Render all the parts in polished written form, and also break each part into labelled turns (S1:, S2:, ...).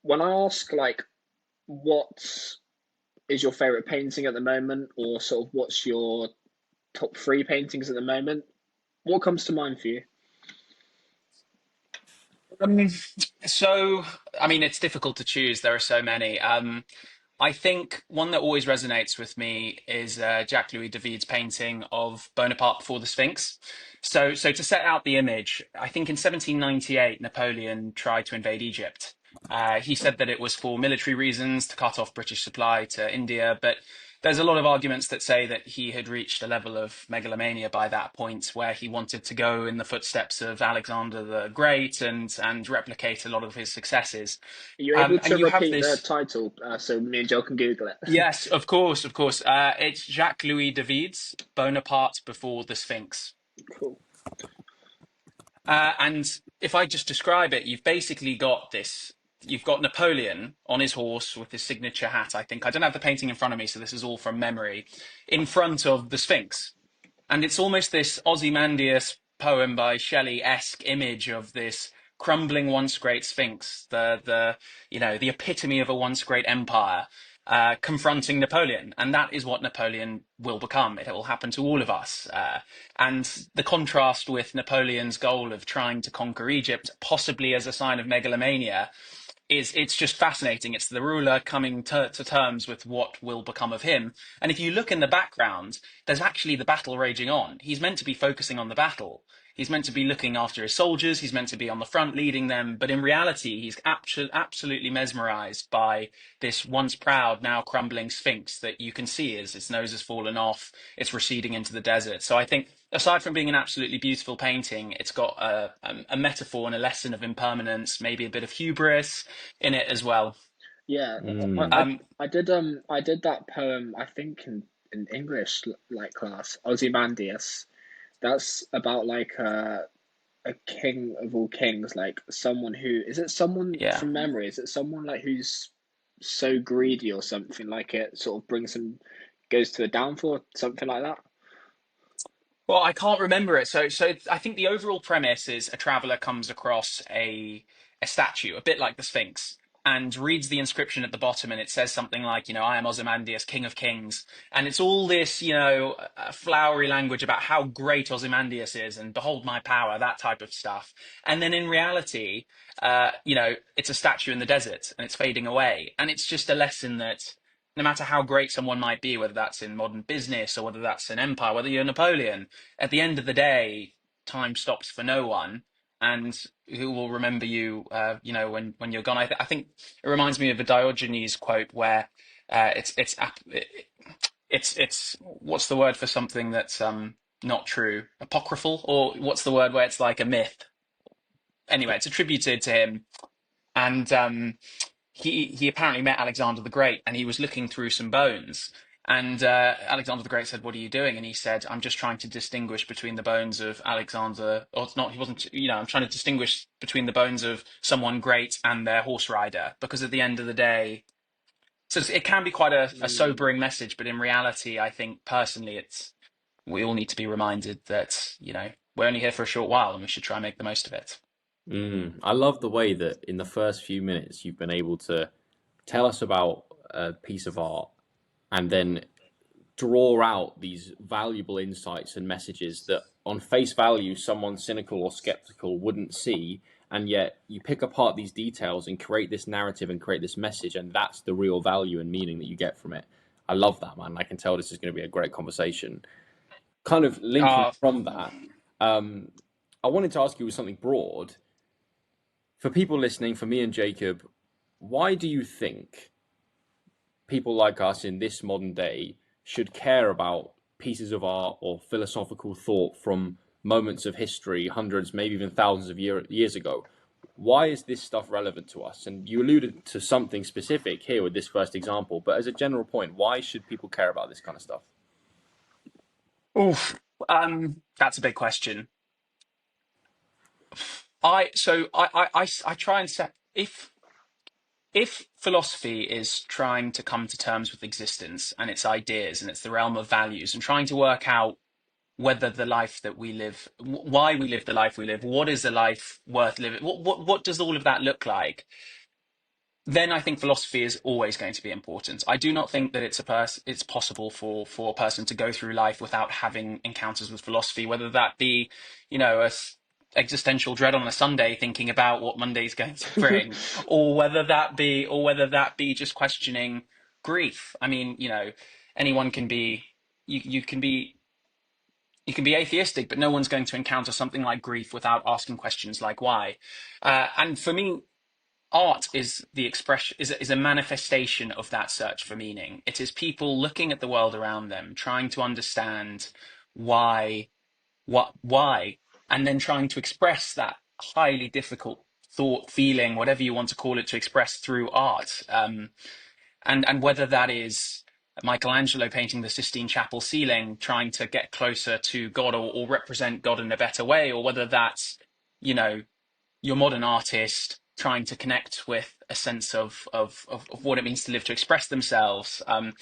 S1: when I ask like what is your favorite painting at the moment, or sort of what's your top three paintings at the moment, what comes to mind for you?
S2: Um, so, I mean, it's difficult to choose. There are so many. I think one that always resonates with me is Jacques Louis David's painting of Bonaparte before the Sphinx. So to set out the image, I think in 1798 Napoleon tried to invade Egypt. He said that it was for military reasons to cut off British supply to India, but there's a lot of arguments that say that he had reached a level of megalomania by that point where he wanted to go in the footsteps of Alexander the Great and replicate a lot of his successes.
S1: Are you able
S2: And
S1: to
S2: you have
S1: repeat the
S2: this.
S1: title so me and Joe can Google it?
S2: Yes, of course, of course. It's Jacques Louis David's Bonaparte before the Sphinx.
S1: Cool.
S2: And if I just describe it, you've basically got this. You've got Napoleon on his horse with his signature hat, I think. I don't have the painting in front of me, so this is all from memory, in front of the Sphinx. And it's almost this Ozymandias poem by Shelley-esque image of this crumbling once great Sphinx, the epitome of a once great empire, confronting Napoleon, and that is what Napoleon will become. It will happen to all of us. And the contrast with Napoleon's goal of trying to conquer Egypt, possibly as a sign of megalomania, it's just fascinating. It's the ruler coming to terms with what will become of him. And if you look in the background, there's actually the battle raging on. He's meant to be focusing on the battle. He's meant to be looking after his soldiers. He's meant to be on the front leading them. But in reality, he's absolutely mesmerized by this once proud, now crumbling sphinx that you can see as its nose has fallen off. It's receding into the desert. So I think, aside from being an absolutely beautiful painting, it's got a metaphor and a lesson of impermanence, maybe a bit of hubris in it as well.
S1: Yeah,
S2: Um,
S1: I did I did that poem I think in English like class, Ozymandias. That's about like a king of all kings, like someone who is it someone
S2: yeah.
S1: from memory? Is it someone like who's so greedy or something like it sort of brings him goes to a downfall, something like that?
S2: Well, I can't remember it. So I think the overall premise is a traveler comes across a statue, a bit like the Sphinx, and reads the inscription at the bottom, and it says something like, "I am Ozymandias, King of Kings," and it's all this, flowery language about how great Ozymandias is, and behold my power, that type of stuff. And then in reality, it's a statue in the desert, and it's fading away, and it's just a lesson that no matter how great someone might be, whether that's in modern business or whether that's an empire, whether you're Napoleon, at the end of the day, time stops for no one. And who will remember you, when you're gone? I think it reminds me of a Diogenes quote where it's what's the word for something that's not true? Apocryphal, or what's the word where it's like a myth? Anyway, it's attributed to him, and he apparently met Alexander the Great, and he was looking through some bones. And Alexander the Great said, "What are you doing?" And he said, "I'm just trying to distinguish between the bones of Alexander, or it's not. He wasn't. I'm trying to distinguish between the bones of someone great and their horse rider, because at the end of the day, so it can be quite a
S1: Mm,
S2: sobering message. But in reality, I think personally, we all need to be reminded that we're only here for a short while, and we should try and make the most of it."
S3: I love the way that in the first few minutes you've been able to tell us about a piece of art and then draw out these valuable insights and messages that on face value someone cynical or skeptical wouldn't see, and yet you pick apart these details and create this narrative and create this message, and that's the real value and meaning that you get from it. I love that, man. I can tell this is going to be a great conversation. Kind of linking
S2: Uh,
S3: from that, um, I wanted to ask you something broad for people listening, for me and Jacob. Why do you think people like us in this modern day should care about pieces of art or philosophical thought from moments of history, hundreds, maybe even thousands of years ago? Why is this stuff relevant to us? And you alluded to something specific here with this first example, but as a general point, why should people care about this kind of stuff?
S2: Oof. That's a big question. I try and set if philosophy is trying to come to terms with existence and its ideas and it's the realm of values and trying to work out whether the life that we live, why we live the life we live, what is a life worth living, what does all of that look like? then I think philosophy is always going to be important. I do not think that it's possible for a person to go through life without having encounters with philosophy, whether that be, existential dread on a Sunday, thinking about what Monday's going to bring, or whether that be just questioning grief. I mean, anyone can be, you can be. You can be atheistic, but no one's going to encounter something like grief without asking questions like why. And for me, art is the expression is a manifestation of that search for meaning. It is people looking at the world around them, trying to understand why, why, and then trying to express that highly difficult thought, feeling, whatever you want to call it, to express through art. And whether that is Michelangelo painting the Sistine Chapel ceiling, trying to get closer to God, or represent God in a better way, or whether that's, you know, your modern artist trying to connect with a sense of what it means to live, to express themselves. And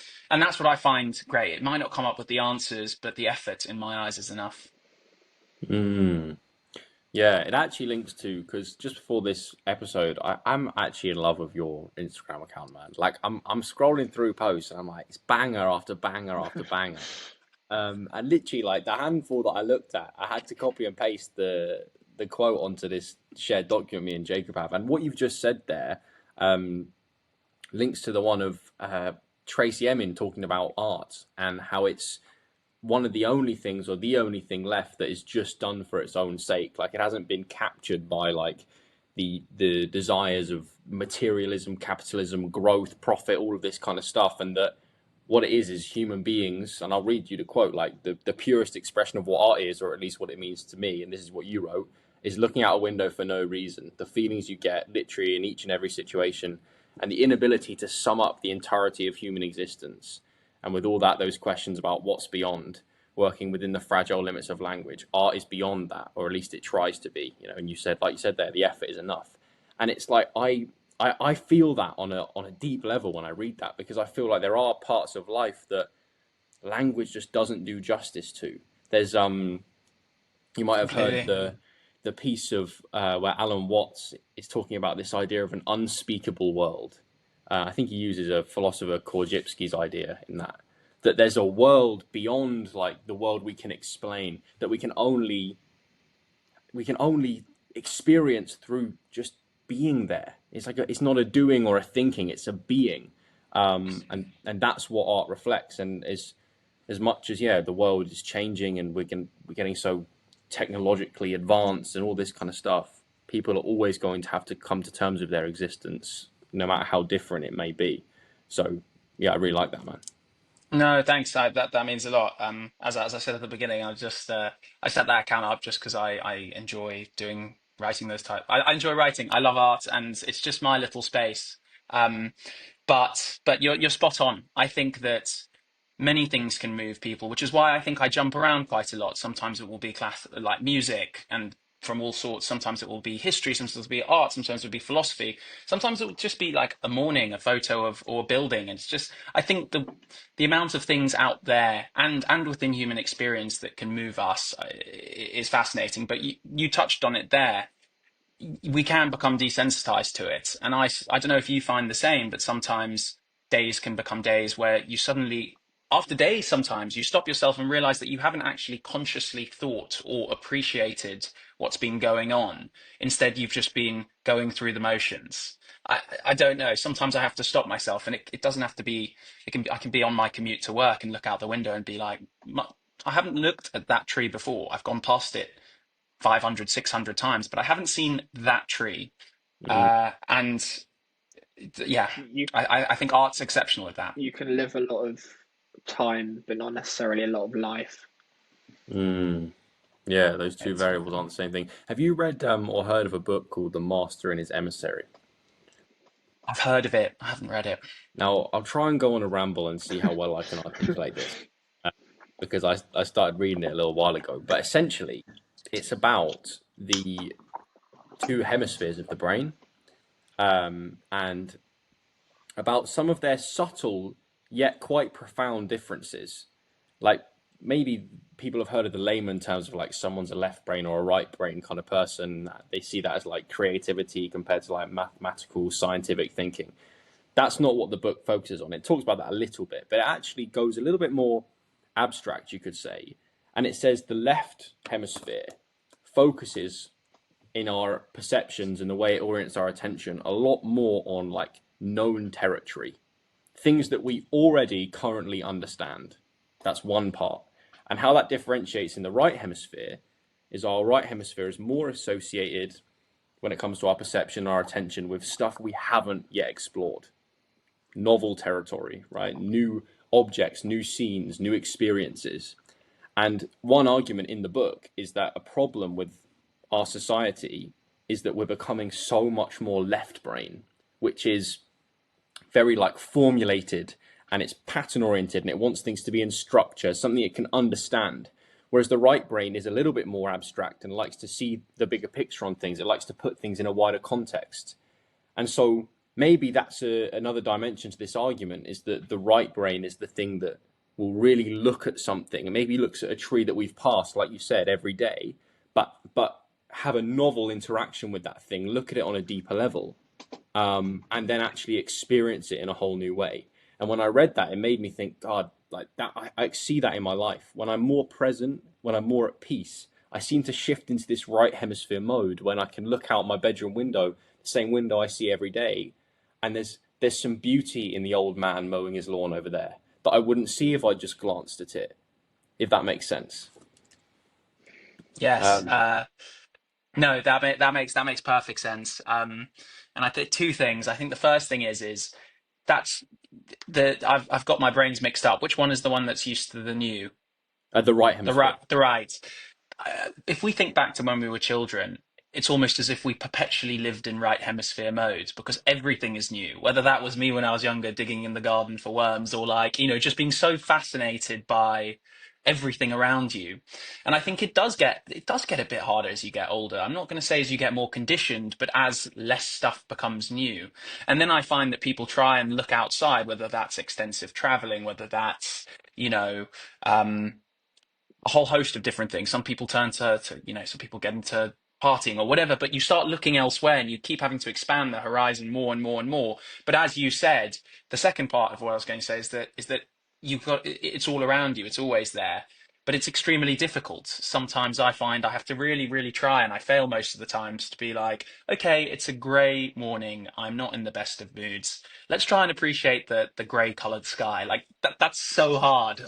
S2: that's what I find great. It might not come up with the answers, but the effort in my eyes is enough.
S3: Mm. Yeah, it actually links to because just before this episode, I'm actually in love with your Instagram account, man. Like I'm scrolling through posts and I'm like, it's banger after banger after banger. And literally like the handful that I looked at, I had to copy and paste the quote onto this shared document me and Jacob have. And what you've just said there, um, links to the one of Tracy Emin talking about art and how it's one of the only things or the only thing left that is just done for its own sake. Like it hasn't been captured by like the desires of materialism, capitalism, growth, profit, all of this kind of stuff, and that what it is human beings. And I'll read you the quote, like the purest expression of what art is, or at least what it means to me, and this is what you wrote, is looking out a window for no reason, the feelings you get literally in each and every situation, and the inability to sum up the entirety of human existence. And with all that, those questions about what's beyond, working within the fragile limits of language, art is beyond that, or at least it tries to be. And you said, like you said there, the effort is enough. And it's like I feel that on a deep level when I read that, because I feel like there are parts of life that language just doesn't do justice to. There's you might have heard
S2: Completely.
S3: the piece of where Alan Watts is talking about this idea of an unspeakable world. I think he uses a philosopher Korzybski's idea in that there's a world beyond like the world we can explain, that we can only experience through just being there. It's like it's not a doing or a thinking; it's a being, and that's what art reflects. And as much as the world is changing and we're getting so technologically advanced and all this kind of stuff, people are always going to have to come to terms with their existence, no matter how different it may be. So yeah, I really like that, man.
S2: No, thanks. That means a lot. As I said at the beginning, I set that account up just because I enjoy writing those type. I enjoy writing. I love art, and it's just my little space. Um, but you're spot on. I think that many things can move people, which is why I think I jump around quite a lot. Sometimes it will be class like music and from all sorts. Sometimes it will be history. Sometimes it'll be art. Sometimes it'll be philosophy. Sometimes it will just be like a morning, a photo of or a building. And it's just I think the amount of things out there and within human experience that can move us is fascinating. But you touched on it there. We can become desensitized to it. And I don't know if you find the same, but sometimes days can become days where you suddenly, after days, sometimes you stop yourself and realize that you haven't actually consciously thought or appreciated what's been going on. Instead, you've just been going through the motions. I don't know. Sometimes I have to stop myself, and it doesn't have to be. I can be on my commute to work and look out the window and be like, I haven't looked at that tree before. I've gone past it 500, 600 times, but I haven't seen that tree.
S3: Mm,
S2: And yeah,
S1: You
S2: I think art's exceptional at that.
S1: you can live a lot of time, but not necessarily a lot of life.
S3: mm. Yeah, those two
S2: It's
S3: variables aren't the same thing. Have you read or heard of a book called The Master and His Emissary?
S2: I've heard of it. I haven't read it.
S3: Now, I'll try and go on a ramble and see how well I can articulate this, uh, because I started reading it a little while ago. But essentially, it's about the two hemispheres of the brain, and about some of their subtle yet quite profound differences. Like maybe people have heard of the layman terms of like someone's a left brain or a right brain kind of person. They see that as like creativity compared to like mathematical scientific thinking. That's not what the book focuses on. It talks about that a little bit, but it actually goes a little bit more abstract, you could say. And it says the left hemisphere focuses in our perceptions and the way it orients our attention a lot more on like known territory, things that we already currently understand. That's one part. And how that differentiates in the right hemisphere is our right hemisphere is more associated when it comes to our perception, our attention with stuff we haven't yet explored. Novel territory, right? New objects, new scenes, new experiences. And one argument in the book is that a problem with our society is that we're becoming so much more left brain, which is very like formulated and it's pattern oriented and it wants things to be in structure, something it can understand. Whereas the right brain is a little bit more abstract and likes to see the bigger picture on things. It likes to put things in a wider context. And so maybe that's another dimension to this argument is that the right brain is the thing that will really look at something and maybe looks at a tree that we've passed, like you said, every day, but have a novel interaction with that thing, look at it on a deeper level, and then actually experience it in a whole new way. And when I read that, it made me think, God, like that, I see that in my life. When I'm more present, when I'm more at peace, I seem to shift into this right hemisphere mode when I can look out my bedroom window, the same window I see every day, and there's some beauty in the old man mowing his lawn over there that I wouldn't see if I just glanced at it, if that makes sense.
S2: Yes.
S3: Um,
S2: No, that makes perfect sense. And I think two things. I think the first thing is that's I've got my brains mixed up. Which one is the one that's used to the new?
S3: the right
S2: The
S3: hemisphere.
S2: right, the right. If we think back to when we were children, it's almost as if we perpetually lived in right hemisphere mode because everything is new. Whether that was me when I was younger, digging in the garden for worms, or like, just being so fascinated by everything around you. And I think it does get a bit harder as you get older. I'm not going to say as you get more conditioned, but as less stuff becomes new. And then I find that people try and look outside, whether that's extensive traveling, whether that's, you know, um, a whole host of different things. Some people turn to some people get into partying or whatever, but you start looking elsewhere and you keep having to expand the horizon more and more and more. But as you said, the second part of what I was going to say is that it's all around you, it's always there. But it's extremely difficult. Sometimes I find I have to really, really try, and I fail most of the times to be like, okay, it's a grey morning. I'm not in the best of moods. Let's try and appreciate the grey coloured sky. Like that's so hard.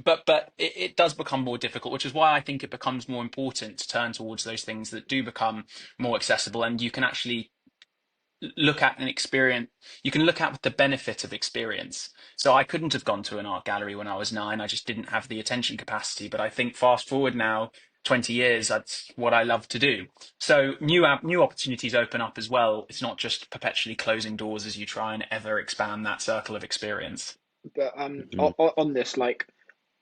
S2: But it does become more difficult, which is why I think it becomes more important to turn towards those things that do become more accessible, and you can actually look at and experience. You can look at with the benefit of experience. So I couldn't have gone to an art gallery when I was 9. I just didn't have the attention capacity. But I think fast forward now, 20 years, that's what I love to do. So new opportunities open up as well. It's not just perpetually closing doors as you try and ever expand that circle of experience.
S1: But
S3: Mhm.
S1: on this, like,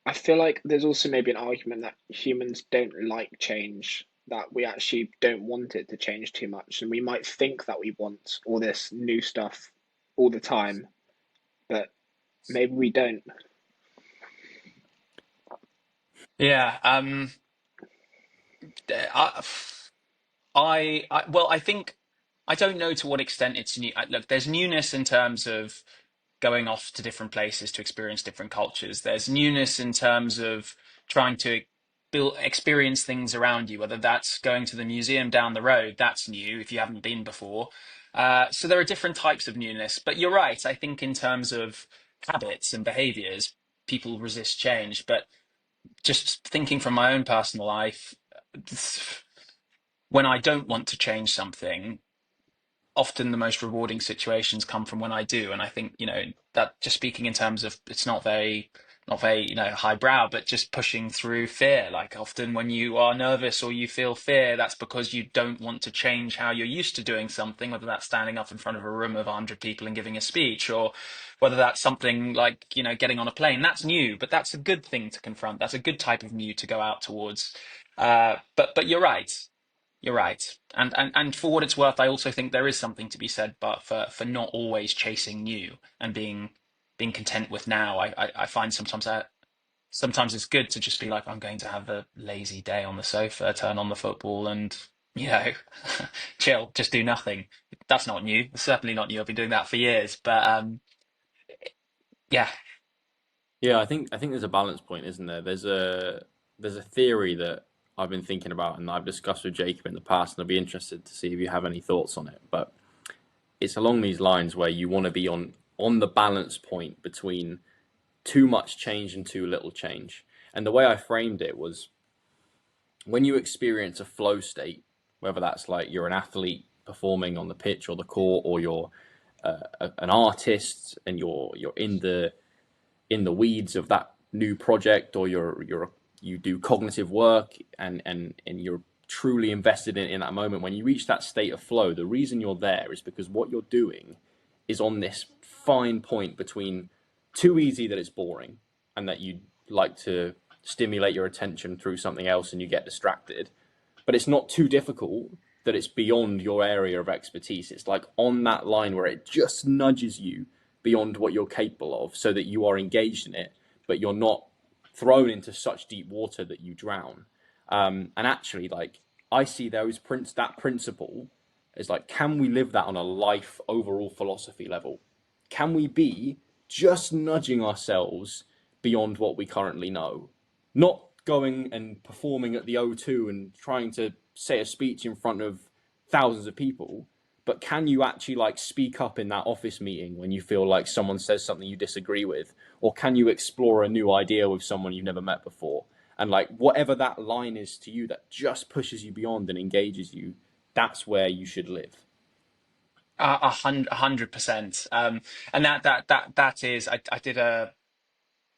S1: I feel like there's also maybe an argument that humans don't like change, that we actually don't want it to change too much, and we might think that we want all this new stuff all the time, but maybe we don't.
S2: Yeah. I, I think I don't know to what extent it's new. Look, there's newness in terms of going off to different places to experience different cultures. There's newness in terms of trying to experience things around you, whether that's going to the museum down the road, that's new if you haven't been before. So there are different types of newness. But you're right. I think in terms of habits and behaviors, people resist change. But just thinking from my own personal life, when I don't want to change something, often the most rewarding situations come from when I do. And I think, that just speaking in terms of it's not very, highbrow, but just pushing through fear. Like often when you are nervous or you feel fear, that's because you don't want to change how you're used to doing something, whether that's standing up in front of a room of 100 people and giving a speech, or whether that's something like, getting on a plane. That's new, but that's a good thing to confront. That's a good type of new to go out towards. But you're right. You're right. And for what it's worth, I also think there is something to be said, but for not always chasing new and being being content with now. I find sometimes it's good to just be like, I'm going to have a lazy day on the sofa, turn on the football, and you know, chill, just do nothing. That's not new. It's certainly not new. I've been doing that for years. But yeah,
S3: Yeah, I think there's a balance point, isn't there? There's a theory that I've been thinking about and I've discussed with Jacob in the past, and I'd be interested to see if you have any thoughts on it. But it's along these lines where you want to be on the balance point between too much change and too little change. And the way I framed it was when you experience a flow state, whether that's like you're an athlete performing on the pitch or the court, or you're an artist and you're in the weeds of that new project, or you do cognitive work and you're truly invested in that moment. When you reach that state of flow, the reason you're there is because what you're doing is on this fine point between too easy that it's boring and that you like to stimulate your attention through something else and you get distracted, but it's not too difficult that it's beyond your area of expertise. It's like on that line where it just nudges you beyond what you're capable of so that you are engaged in it, but you're not thrown into such deep water that you drown. And actually, like, I see that principle is like, can we live that on a life overall philosophy level? Can we be just nudging ourselves beyond what we currently know? Not going and performing at the O2 and trying to say a speech in front of thousands of people, but can you actually like speak up in that office meeting when you feel like someone says something you disagree with? Or can you explore a new idea with someone you've never met before? And like whatever that line is to you that just pushes you beyond and engages you, that's where you should live.
S2: 100%. And that is, I did a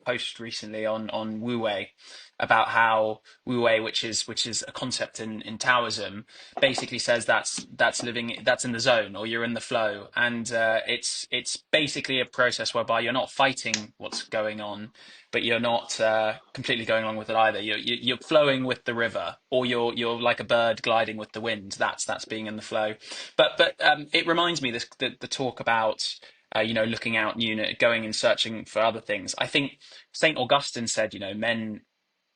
S2: post recently on Wu Wei about how Wu Wei, which is a concept in Taoism, basically says that's in the zone, or you're in the flow, and it's basically a process whereby you're not fighting what's going on, but you're not completely going along with it either. You're flowing with the river, or you're like a bird gliding with the wind. That's being in the flow. But it reminds me the talk about looking out, going and searching for other things. I think Saint Augustine said,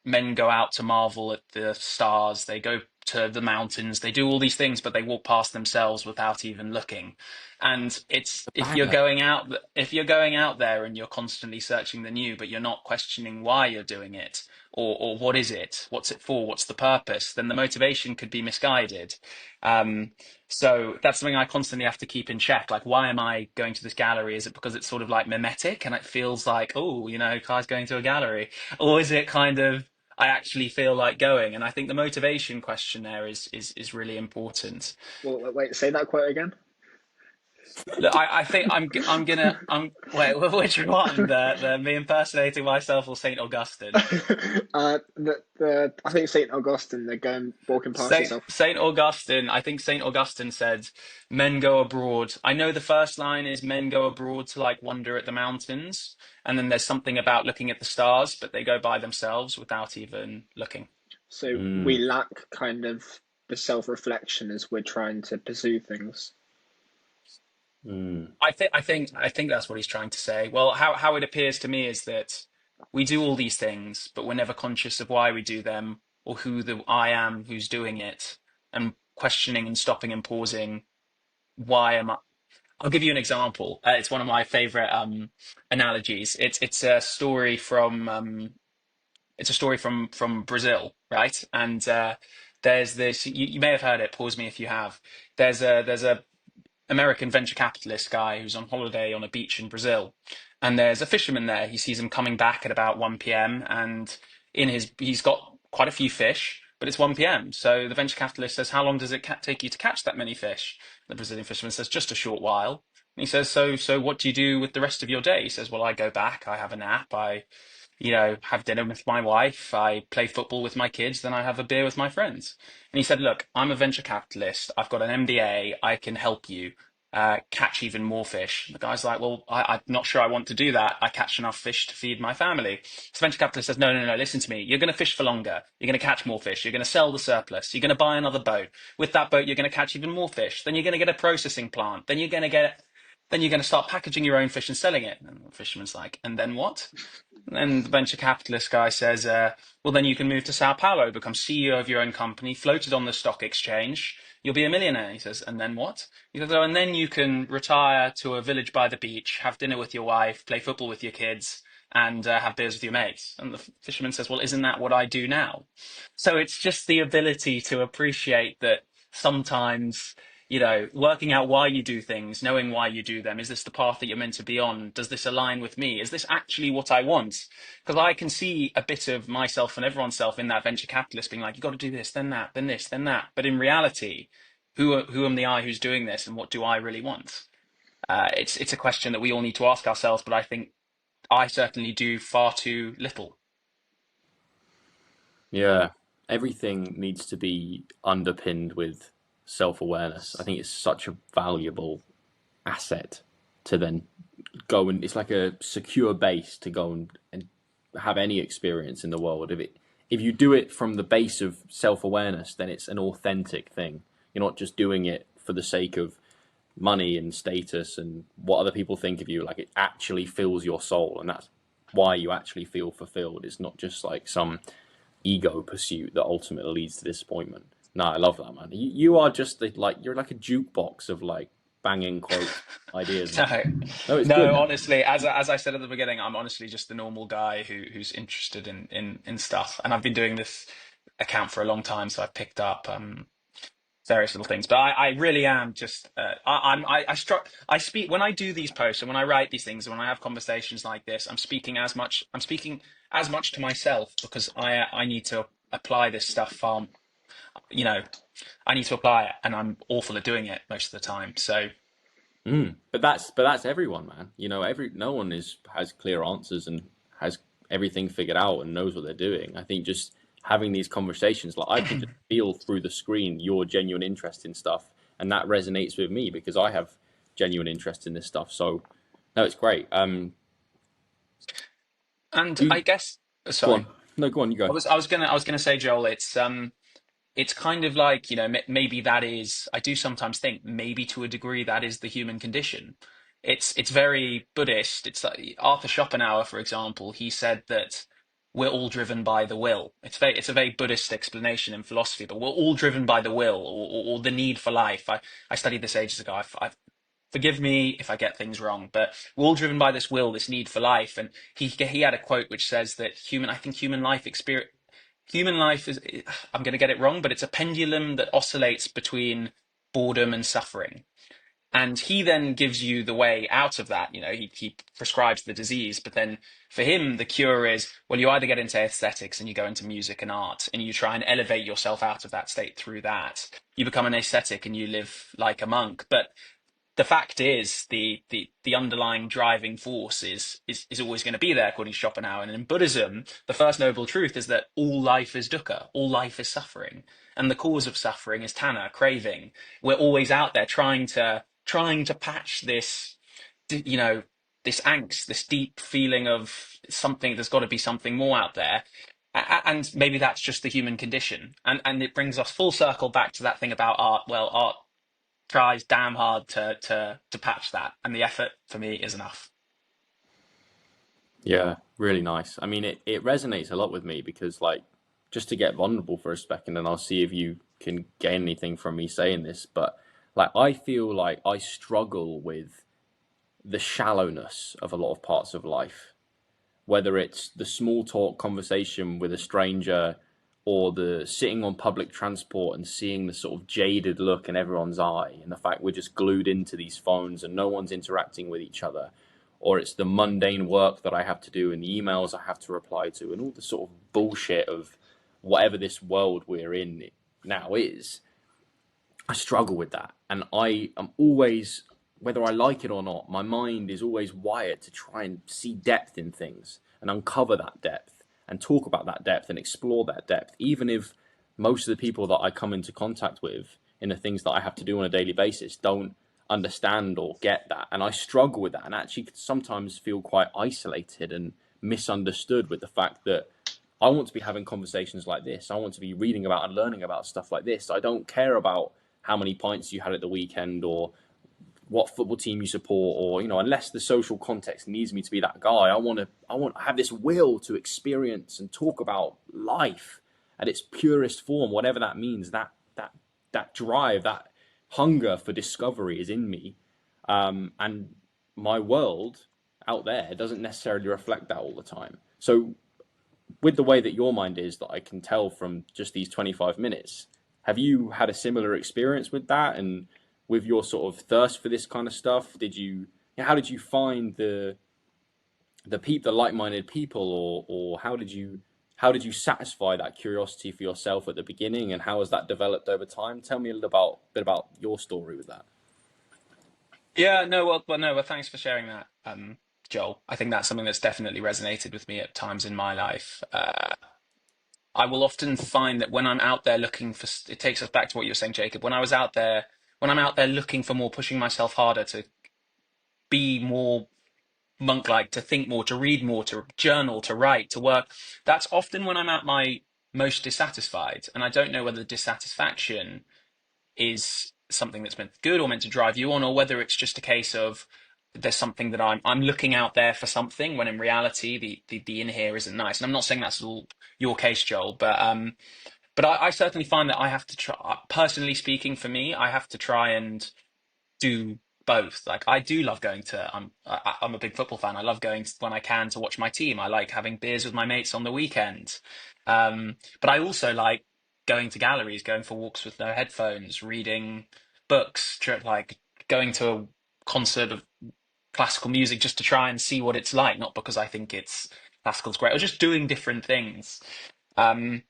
S2: men go out to marvel at the stars, they go to the mountains, they do all these things, but they walk past themselves without even looking. And it's
S3: A banger.
S2: if you're going out there and you're constantly searching the new, but you're not questioning why you're doing it, or what is it, what's it for, what's the purpose, then the motivation could be misguided. Um, so that's something I constantly have to keep in check. Like, why am I going to this gallery? Is it because it's sort of like mimetic and it feels like, oh, Kai's going to a gallery? Or is it kind of, I actually feel like going? And I think the motivation question there is really important.
S1: Well, wait, say that quote again.
S2: Look, I think I'm gonna wait, which one? The me impersonating myself or Saint Augustine?
S1: The I think Saint Augustine. They're going walking past yourself.
S2: Saint Augustine, I think Saint Augustine said, "Men go abroad." I know the first line is "Men go abroad to like wonder at the mountains," and then there's something about looking at the stars, but they go by themselves without even looking.
S1: So we
S3: Mm,
S1: lack kind of the self-reflection as we're trying to pursue things.
S3: mm,
S2: I think that's what he's trying to say. Well, how it appears to me is that we do all these things, but we're never conscious of why we do them, or who the I am who's doing it, and questioning and stopping and pausing. Why am I? I'll give you an example. It's one of my favorite analogies. It's a story from Brazil, right? And there's this. You may have heard it. Pause me if you have. There's a American venture capitalist guy who's on holiday on a beach in Brazil, and there's a fisherman there. He sees him coming back at about 1 p.m. and he's got quite a few fish, but it's 1 p.m. So the venture capitalist says, "How long does it take you to catch that many fish?" The Brazilian fisherman says, "Just a short while." And he says, "So what do you do with the rest of your day?" He says, "Well, I go back, I have a nap, I have dinner with my wife, I play football with my kids, then I have a beer with my friends." And he said, "Look, I'm a venture capitalist. I've got an MBA. I can help you catch even more fish." The guy's like, "Well, I'm not sure I want to do that. I catch enough fish to feed my family." So venture capitalist says, "No, no, no, listen to me. You're going to fish for longer. You're going to catch more fish. You're going to sell the surplus. You're going to buy another boat. With that boat, you're going to catch even more fish. Then you're going to get a processing plant. Then you're going to get then you're going to start packaging your own fish and selling it. And the fisherman's like, and then what? And then the venture capitalist guy says, well, then you can move to Sao Paulo, become CEO of your own company, floated on the stock exchange. You'll be a millionaire. He says, and then what? He goes, oh, and then you can retire to a village by the beach, have dinner with your wife, play football with your kids, and have beers with your mates. And the fisherman says, well, isn't that what I do now? So it's just the ability to appreciate that sometimes, working out why you do things, knowing why you do them. Is this the path that you're meant to be on? Does this align with me? Is this actually what I want? Because I can see a bit of myself and everyone's self in that venture capitalist being like, you got to do this, then that, then this, then that. But in reality, who am the I who's doing this, and what do I really want? It's a question that we all need to ask ourselves, but I think I certainly do far too little.
S3: Yeah, everything needs to be underpinned with self-awareness. I think it's such a valuable asset to then go, and it's like a secure base to go and have any experience in the world. If you do it from the base of self-awareness, then it's an authentic thing. You're not just doing it for the sake of money and status and what other people think of you. Like, it actually fills your soul, and that's why you actually feel fulfilled. It's not just like some ego pursuit that ultimately leads to disappointment. No, I love that, man. You are just you're like a jukebox of like banging quote ideas, man.
S2: No,
S3: No, it's good,
S2: no.
S3: man.
S2: Honestly, as I said at the beginning, I'm honestly just the normal guy who's interested in stuff, and I've been doing this account for a long time, so I've picked up various little things. But I really am just I speak when I do these posts and when I write these things and when I have conversations like this. I'm speaking as much to myself because I need to apply this stuff. You know, I need to apply it, and I'm awful at doing it most of the time. So.
S3: But that's everyone, man. No one has clear answers and has everything figured out and knows what they're doing. I think just having these conversations, like, I can just feel through the screen your genuine interest in stuff, and that resonates with me because I have genuine interest in this stuff. So, no, it's great.
S2: And I
S3: You
S2: guess,
S3: Go
S2: sorry,
S3: on. No, go on. You go.
S2: I was gonna say, Joel, it's kind of like, maybe that is, I do sometimes think maybe to a degree that is the human condition. It's very Buddhist. It's like Arthur Schopenhauer, for example, he said that we're all driven by the will. It's a very Buddhist explanation in philosophy, but we're all driven by the will or the need for life. I studied this ages ago. Forgive me if I get things wrong, but we're all driven by this will, this need for life. And he had a quote which says that human life is, I'm going to get it wrong, but it's a pendulum that oscillates between boredom and suffering. And he then gives you the way out of that. He prescribes the disease, but then for him, the cure is, well, you either get into aesthetics and you go into music and art and you try and elevate yourself out of that state through that. You become an ascetic and you live like a monk. But the fact is, the underlying driving force is always going to be there, according to Schopenhauer. And in Buddhism, the first noble truth is that all life is dukkha, all life is suffering, and the cause of suffering is tanha, craving. We're always out there trying to patch this, this angst, this deep feeling of something. There's got to be something more out there. And maybe that's just the human condition. And it brings us full circle back to that thing about art. Well, art tries damn hard to patch that, and the effort for me is enough.
S3: Yeah, really nice. I mean, it resonates a lot with me because, like, just to get vulnerable for a second, and I'll see if you can gain anything from me saying this, but like, I feel like I struggle with the shallowness of a lot of parts of life, whether it's the small talk conversation with a stranger or the sitting on public transport and seeing the sort of jaded look in everyone's eye and the fact we're just glued into these phones and no one's interacting with each other, or it's the mundane work that I have to do and the emails I have to reply to and all the sort of bullshit of whatever this world we're in now is. I struggle with that. And I am always, whether I like it or not, my mind is always wired to try and see depth in things and uncover that depth and talk about that depth and explore that depth, even if most of the people that I come into contact with in the things that I have to do on a daily basis don't understand or get that. And I struggle with that and actually sometimes feel quite isolated and misunderstood with the fact that I want to be having conversations like this. I want to be reading about and learning about stuff like this. I don't care about how many pints you had at the weekend or what football team you support, or unless the social context needs me to be that guy, I want to have this will to experience and talk about life at its purest form, whatever that means. That drive, that hunger for discovery is in me, and my world out there doesn't necessarily reflect that all the time. So, with the way that your mind is, that I can tell from just these 25 minutes, have you had a similar experience with that, and with your sort of thirst for this kind of stuff? How did you find the like-minded people, or how did you satisfy that curiosity for yourself at the beginning, and how has that developed over time? Tell me a little bit about your story with that.
S2: Yeah, no, well, thanks for sharing that, Joel. I think that's something that's definitely resonated with me at times in my life. I will often find that when I'm out there looking for, it takes us back to what you were saying, Jacob. When I'm out there looking for more, pushing myself harder to be more monk-like, to think more, to read more, to journal, to write, to work, that's often when I'm at my most dissatisfied. And I don't know whether dissatisfaction is something that's meant good or meant to drive you on, or whether it's just a case of there's something that I'm looking out there for something, when in reality the in here isn't nice. And I'm not saying that's all your case, Joel, but I certainly find that I have to try. Personally speaking, for me, I have to try and do both. Like, I do love going to. I'm a big football fan. I love going when I can to watch my team. I like having beers with my mates on the weekend. But I also like going to galleries, going for walks with no headphones, reading books, like going to a concert of classical music just to try and see what it's like, not because I think it's classical's great, or just doing different things. Um,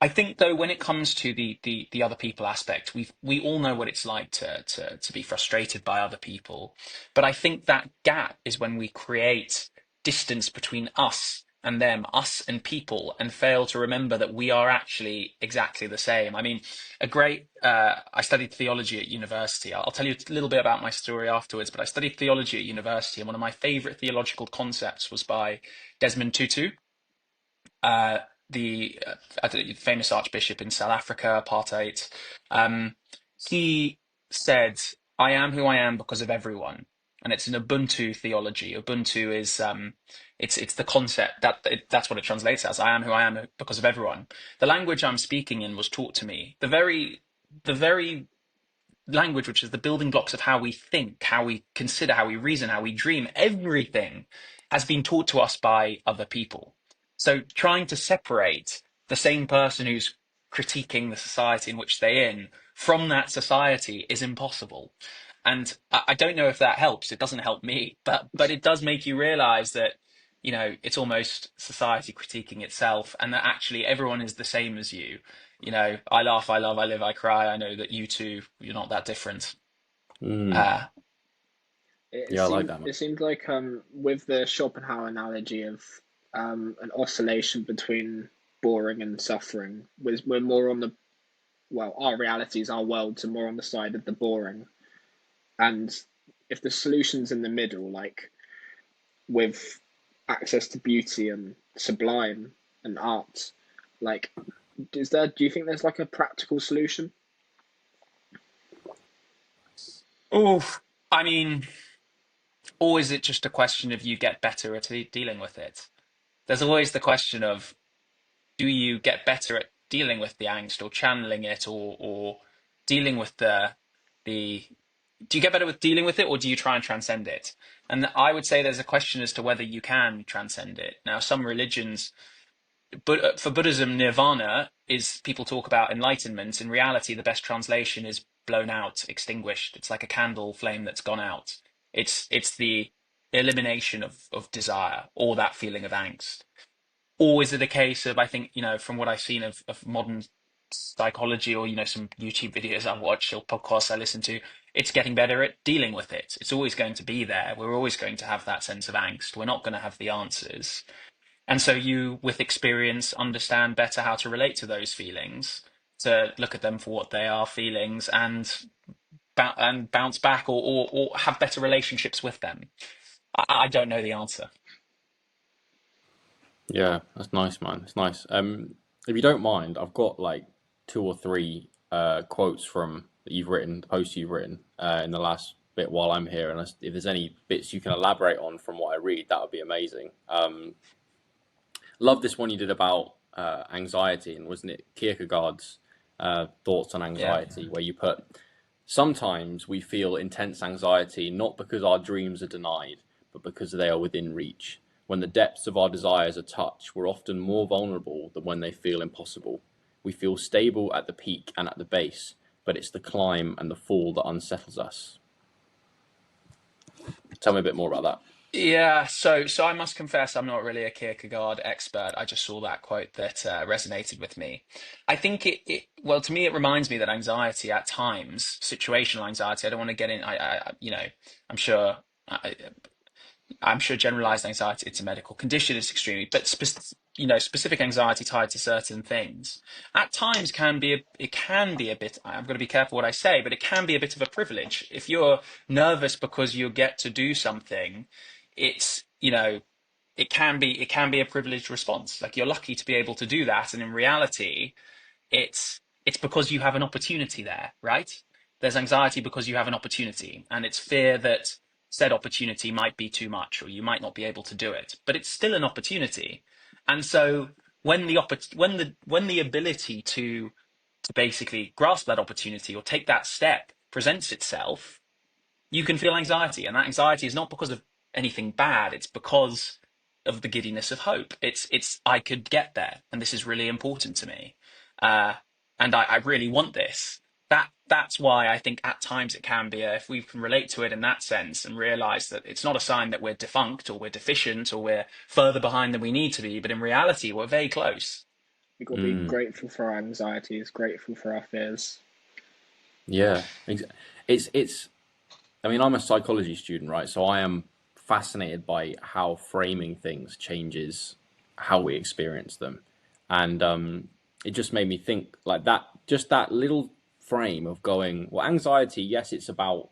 S2: I think, though, when it comes to the other people aspect, we all know what it's like to be frustrated by other people. But I think that gap is when we create distance between us and them, us and people, and fail to remember that we are actually exactly the same. I mean, I studied theology at university. I'll tell you a little bit about my story afterwards, but I studied theology at university, and one of my favorite theological concepts was by Desmond Tutu, uh, the famous archbishop in South Africa, apartheid. Um, he said, "I am who I am because of everyone," and it's an Ubuntu theology. Ubuntu is it's the concept that's what it translates as. I am who I am because of everyone. The language I'm speaking in was taught to me. The very language, which is the building blocks of how we think, how we consider, how we reason, how we dream, everything has been taught to us by other people. So trying to separate the same person who's critiquing the society in which they're in from that society is impossible. And I don't know if that helps. It doesn't help me, but it does make you realize that, it's almost society critiquing itself, and that actually everyone is the same as you. I laugh, I love, I live, I cry. I know that you too, you're not that different.
S3: Mm.
S2: Uh,
S1: It
S3: Yeah, I like
S1: seemed
S3: that, man.
S1: it seemed like with the Schopenhauer analogy of an oscillation between boring and suffering, we're more on the, well, our realities, our worlds are more on the side of the boring. And if the solution's in the middle, like with access to beauty and sublime and art, like, do you think there's like a practical solution?
S2: oh, I mean, or is it just a question of you get better at dealing with it? There's always the question of, do you get better at dealing with the angst, or channeling it, or dealing with the do you get better with dealing with it, or do you try and transcend it? And I would say there's a question as to whether you can transcend it. Now, some religions, but for Buddhism, nirvana is, people talk about enlightenment. In reality, the best translation is blown out, extinguished. It's like a candle flame that's gone out. It's the elimination of desire, or that feeling of angst. Or is it a case of, I think, from what I've seen of modern psychology, or, some YouTube videos I've watched or podcasts I listen to, it's getting better at dealing with it. It's always going to be there. We're always going to have that sense of angst. We're not going to have the answers. And so you, with experience, understand better how to relate to those feelings, to look at them for what they are, feelings, and bounce back, or have better relationships with them. I don't know the answer.
S3: Yeah, that's nice, man. It's nice. If you don't mind, I've got like two or three quotes from that you've written, the posts you've written in the last bit while I'm here, and if there's any bits you can elaborate on from what I read, that would be amazing. Love this one you did about anxiety, and wasn't it Kierkegaard's thoughts on
S2: Yeah.
S3: anxiety, where you put sometimes we feel intense anxiety not because our dreams are denied, but because they are within reach. When the depths of our desires are touched, we're often more vulnerable than when they feel impossible. We feel stable at the peak and at the base, but it's the climb and the fall that unsettles us. Tell me a bit more about that.
S2: Yeah, so I must confess I'm not really a Kierkegaard expert. I just saw that quote that resonated with me. I think well, to me it reminds me that anxiety at times, situational anxiety, I don't want to get in I'm sure I, I'm sure generalized anxiety, it's a medical condition, it's extremely, but specific anxiety tied to certain things at times it can be a bit, I'm going to be careful what I say, but it can be a bit of a privilege. If you're nervous because you get to do something, it's, it can be a privileged response. Like you're lucky to be able to do that. And in reality, it's because you have an opportunity there, right? There's anxiety because you have an opportunity, and it's fear that said opportunity might be too much or you might not be able to do it, but it's still an opportunity. And so when the ability to basically grasp that opportunity or take that step presents itself, you can feel anxiety, and that anxiety is not because of anything bad. It's because of the giddiness of hope. It's I could get there, and this is really important to me, uh, and I really want this. That's why I think at times it can be if we can relate to it in that sense and realize that it's not a sign that we're defunct or we're deficient or we're further behind than we need to be, but in reality we're very close.
S1: We got to be
S3: Mm,
S1: grateful for our anxieties, grateful for our fears.
S3: yeah, it's. I mean, I'm a psychology student, right? So I am fascinated by how framing things changes how we experience them, and it just made me think like that. Just that little frame of going, well, anxiety. Yes, it's about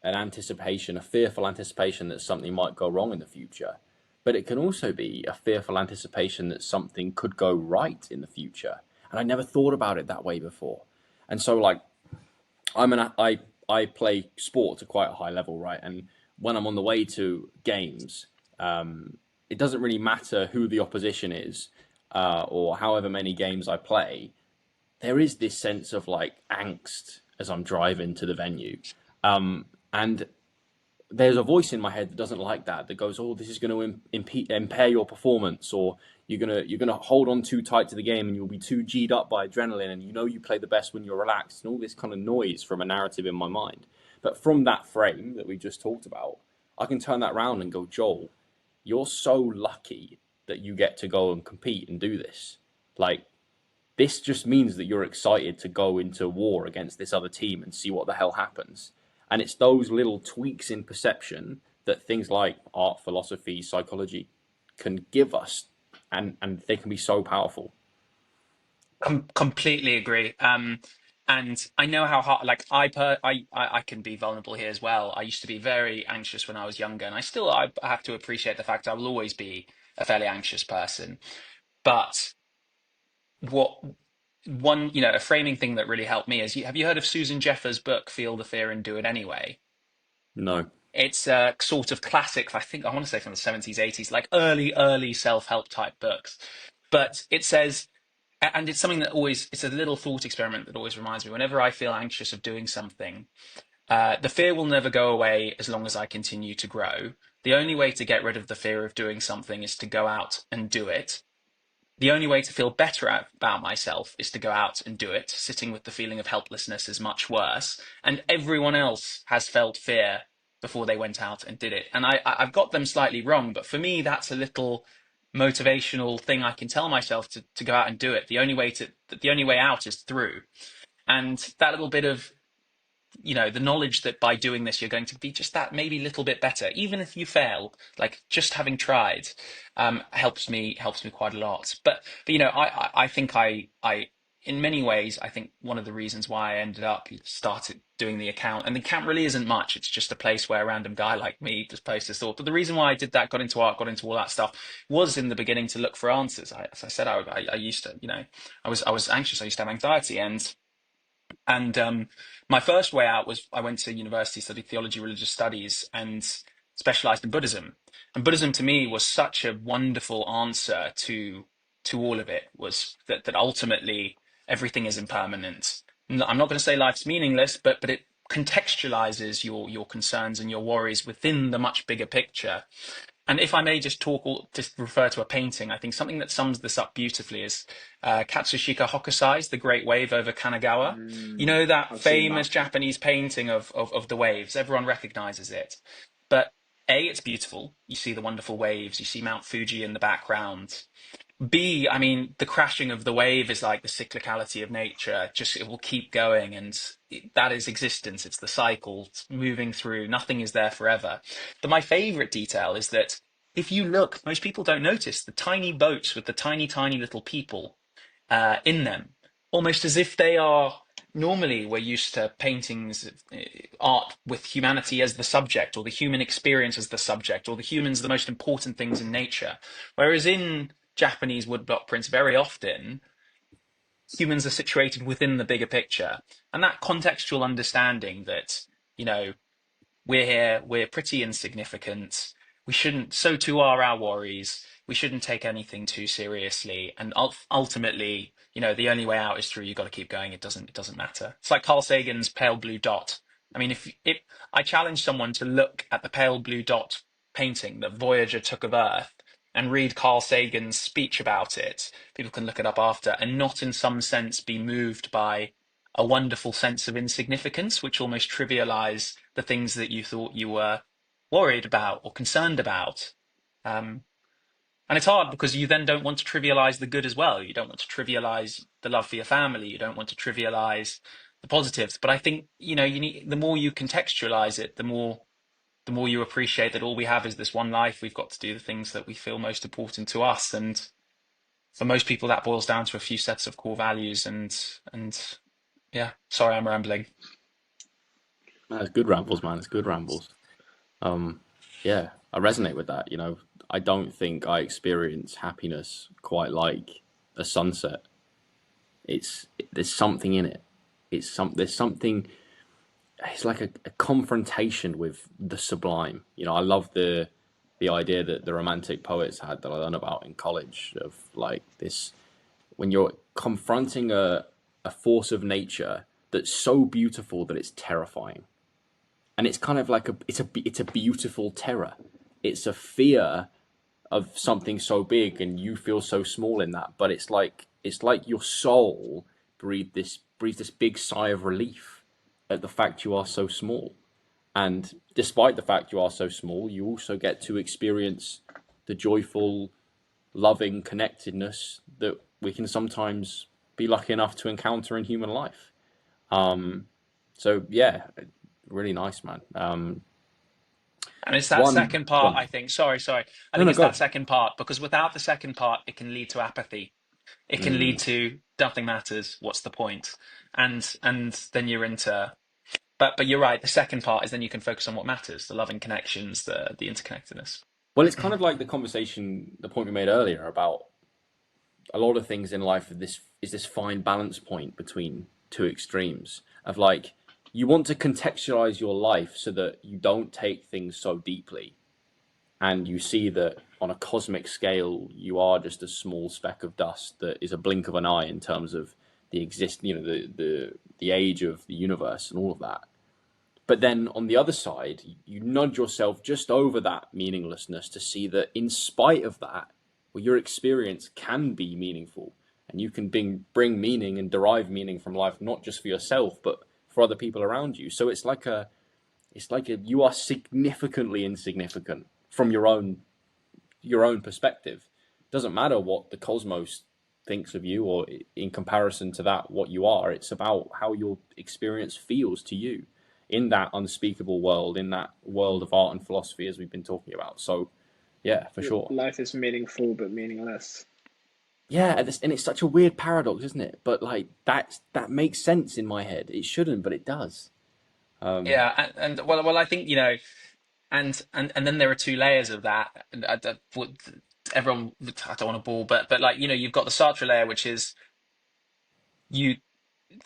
S3: an anticipation, a fearful anticipation that something might go wrong in the future. But it can also be a fearful anticipation that something could go right in the future. And I never thought about it that way before. And so, like, I play sport to quite a high level, right? And when I'm on the way to games, it doesn't really matter who the opposition is or however many games I play. There is this sense of like angst as I'm driving to the venue. And there's a voice in my head that doesn't like that. That goes, "Oh, this is going to impair your performance, or you're gonna hold on too tight to the game, and you'll be too g'd up by adrenaline, and you play the best when you're relaxed," and all this kind of noise from a narrative in my mind. But from that frame that we just talked about, I can turn that round and go, "Joel, you're so lucky that you get to go and compete and do this. Like, this just means that you're excited to go into war against this other team and see what the hell happens." And it's those little tweaks in perception that things like art, philosophy, psychology can give us, and they can be so powerful.
S2: Completely agree. And I know how hard, like I can be vulnerable here as well. I used to be very anxious when I was younger, and I have to appreciate the fact I will always be a fairly anxious person. But what one, a framing thing that really helped me is, have you heard of Susan Jeffers' book, Feel the Fear and Do It Anyway?
S3: No.
S2: It's a sort of classic, I think I want to say from the 70s, 80s, like early self-help type books. But it says, and it's something that always, it's a little thought experiment that always reminds me whenever I feel anxious of doing something, the fear will never go away as long as I continue to grow. The only way to get rid of the fear of doing something is to go out and do it. The only way to feel better about myself is to go out and do it. Sitting with the feeling of helplessness is much worse. And everyone else has felt fear before they went out and did it. And I've got them slightly wrong, but for me, that's a little motivational thing I can tell myself to go out and do it. The only way out is through. And that little bit of, the knowledge that by doing this you're going to be just that maybe little bit better, even if you fail, like just having tried, helps me quite a lot. But I think I in many ways I think one of the reasons why I ended up started doing the account, and the account really isn't much, it's just a place where a random guy like me just posts his thought, but the reason why I did that, got into art, got into all that stuff, was in the beginning to look for answers. As I said, I used to, I was anxious, I used to have anxiety, and And my first way out was I went to university, studied theology, religious studies, and specialized in Buddhism. And Buddhism to me was such a wonderful answer to all of it. Was that ultimately everything is impermanent. I'm not going to say life's meaningless, but it contextualizes your concerns and your worries within the much bigger picture. And if I may just just refer to a painting, I think something that sums this up beautifully is Katsushika Hokusai's The Great Wave over Kanagawa. You know that
S1: I've seen that.
S2: famous Japanese painting of the waves. Everyone recognizes it. But A, it's beautiful. You see the wonderful waves. You see Mount Fuji in the background. B, I mean, the crashing of the wave is like the cyclicality of nature. Just it will keep going, and that is existence. It's the cycle, it's moving through. Nothing is there forever. But my favorite detail is that if you look, most people don't notice the tiny boats with the tiny, tiny little people in them, almost as if they are. Normally, we're used to paintings, art with humanity as the subject, or the human experience as the subject, or the humans the most important things in nature. Whereas in Japanese woodblock prints, very often humans are situated within the bigger picture, and that contextual understanding that you know we're here, we're pretty insignificant. We shouldn't, so too are our worries. We shouldn't take anything too seriously. And ultimately, the only way out is through. You've got to keep going. It doesn't matter. It's like Carl Sagan's pale blue dot. I mean, if I challenge someone to look at the pale blue dot painting that Voyager took of Earth and read Carl Sagan's speech about it, people can look it up after, and not in some sense be moved by a wonderful sense of insignificance, which almost trivialize the things that you thought you were worried about or concerned about. Um, and it's hard because you then don't want to trivialize the good as well. You don't want to trivialize the love for your family. You don't want to trivialize the positives. But I think, you need, the more you contextualize it, the more you appreciate that all we have is this one life. We've got to do the things that we feel most important to us. And for most people, that boils down to a few sets of core values. And yeah, sorry, I'm rambling.
S3: It's good rambles, man. It's good rambles. Um, yeah, I resonate with that. I don't think I experience happiness quite like a sunset. There's something in it. There's something. It's like a confrontation with the sublime. I love the idea that the romantic poets had that I learned about in college of like this when you're confronting a force of nature that's so beautiful that it's terrifying, and it's kind of like it's a beautiful terror. It's a fear of something so big, and you feel so small in that. But it's like your soul breathes this big sigh of relief at the fact you are so small. And despite the fact you are so small, you also get to experience the joyful, loving connectedness that we can sometimes be lucky enough to encounter in human life. Um, so yeah, really nice, man.
S2: And it's that
S3: One,
S2: second part,
S3: one.
S2: I think. Sorry. I
S3: No,
S2: think
S3: no,
S2: it's that
S3: go.
S2: second part because without the second part, it can lead to apathy. It can lead
S3: Mm.
S2: to nothing matters. What's the point? And then you're into. But you're right. The second part is then you can focus on what matters: the loving connections, the interconnectedness.
S3: Well, it's kind of like the point we made earlier about a lot of things in life. This fine balance point between two extremes of like you want to contextualize your life so that you don't take things so deeply, and you see that on a cosmic scale you are just a small speck of dust that is a blink of an eye in terms of the age of the universe and all of that. But then on the other side, you nudge yourself just over that meaninglessness to see that in spite of that, well, your experience can be meaningful, and you can bring meaning and derive meaning from life, not just for yourself, but for other people around you. So it's like you are significantly insignificant from your own perspective. It doesn't matter what the cosmos thinks of you, or in comparison to that, what you are. It's about how your experience feels to you in that unspeakable world, in that world of art and philosophy, as we've been talking about. So, yeah, for sure.
S1: Life is meaningful but meaningless.
S3: Yeah, and it's such a weird paradox, isn't it? But like that makes sense in my head. It shouldn't, but it does. Um,
S2: Yeah, and well, I think and then there are two layers of that. And everyone, I don't want to bore, but like you've got the Sartre layer, which is you.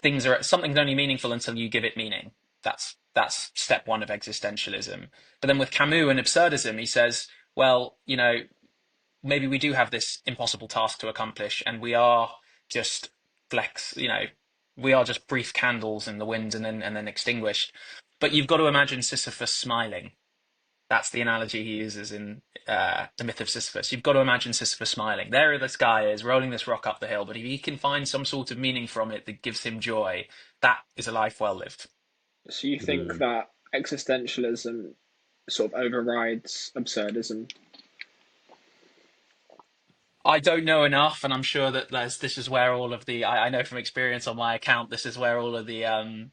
S2: things are something's only meaningful until you give it meaning. That's step one of existentialism. But then with Camus and absurdism, he says, well, maybe we do have this impossible task to accomplish, and we are just we are just brief candles in the wind and then extinguished. But you've got to imagine Sisyphus smiling. That's the analogy he uses in the myth of Sisyphus. You've got to imagine Sisyphus smiling. There, this guy is rolling this rock up the hill, but if he can find some sort of meaning from it that gives him joy, that is a life well lived.
S1: So you think
S3: Mm.
S1: that existentialism sort of overrides absurdism?
S2: I don't know enough, and I'm sure that this is where all of the I know from experience on my account, this is where all of the I'm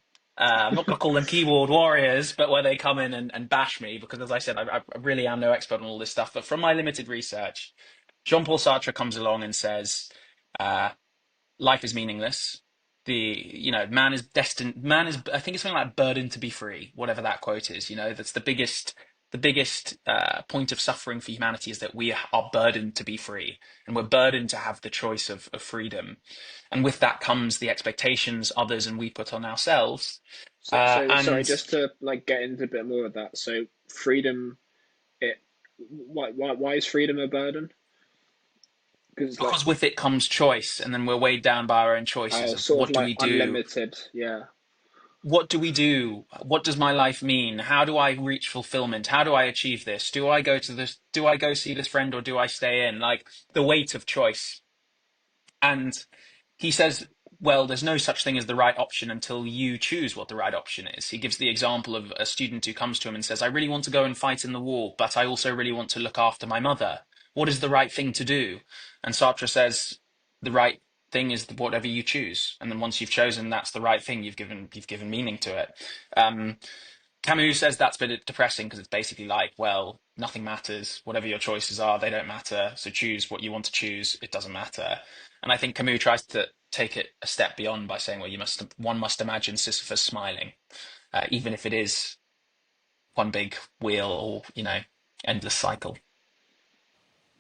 S2: not going to call them keyboard warriors, but where they come in and bash me because, as I said, I really am no expert on all this stuff. But from my limited research, Jean-Paul Sartre comes along and says, uh, life is meaningless. Man is destined. Man is. I think it's something like burdened to be free. Whatever that quote is. That's the biggest. The biggest point of suffering for humanity is that we are burdened to be free, and we're burdened to have the choice of freedom, and with that comes the expectations others and we put on ourselves.
S1: So sorry,
S2: And
S1: just to like get into a bit more of that. So freedom, it why is freedom a burden? Because like
S2: because with it comes choice, and then we're weighed down by our own choices of
S1: sort of
S2: what do
S1: like
S2: we do.
S1: unlimited, yeah.
S2: What do we do? What does my life mean? How do I reach fulfillment? How do I achieve this? Do I go see this friend or do I stay in? Like the weight of choice. And he says, well, there's no such thing as the right option until you choose what the right option is. He gives the example of a student who comes to him and says, I really want to go and fight in the war, but I also really want to look after my mother. What is the right thing to do? And Sartre says, the right thing is whatever you choose. And then once you've chosen that's the right thing, you've given meaning to it. Um, Camus says that's a bit depressing because it's basically like, well, nothing matters. Whatever your choices are, they don't matter. So choose what you want to choose. It doesn't matter. And I think Camus tries to take it a step beyond by saying, well, one must imagine Sisyphus smiling, even if it is one big wheel or endless cycle.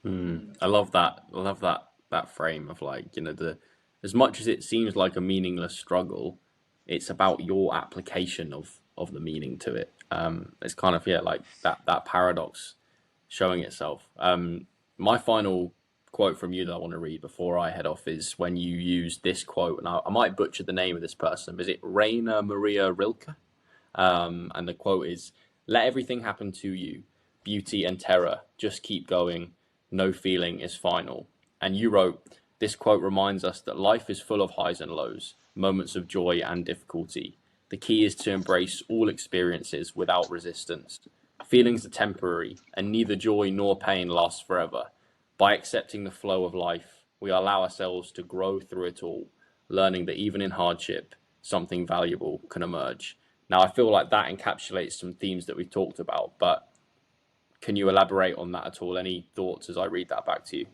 S3: Mm. I love that. I love that frame of like, the as much as it seems like a meaningless struggle, it's about your application of the meaning to it. It's kind of, yeah, like that paradox showing itself. My final quote from you that I want to read before I head off is when you use this quote, and I might butcher the name of this person. Is it Rainer Maria Rilke? And the quote is, "Let everything happen to you, beauty and terror. Just keep going. No feeling is final." And you wrote, "This quote reminds us that life is full of highs and lows, moments of joy and difficulty. The key is to embrace all experiences without resistance. Feelings are temporary, and neither joy nor pain lasts forever. By accepting the flow of life, we allow ourselves to grow through it all, learning that even in hardship, something valuable can emerge." Now, I feel like that encapsulates some themes that we've talked about, but can you elaborate on that at all? Any thoughts as I read that back to you?